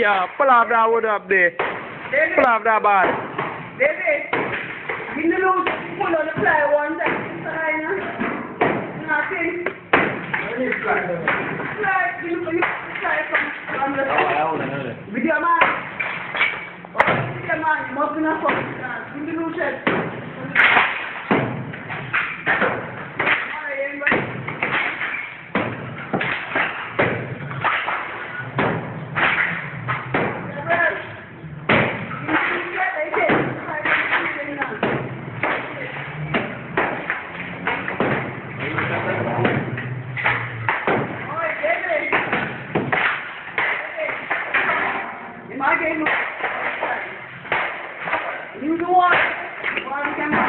Yeah, pull off that wood up there. Pull off that bad. Baby, you know, pull on the fly one time. Nothing. Fly, you fly from the with your man. With your man, you must be not fucking. You know, shed. You do what? One camera.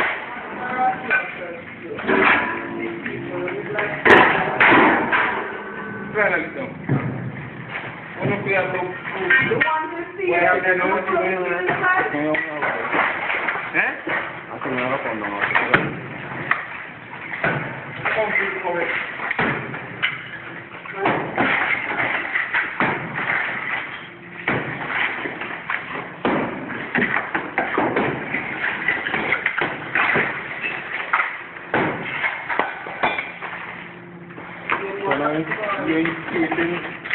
You're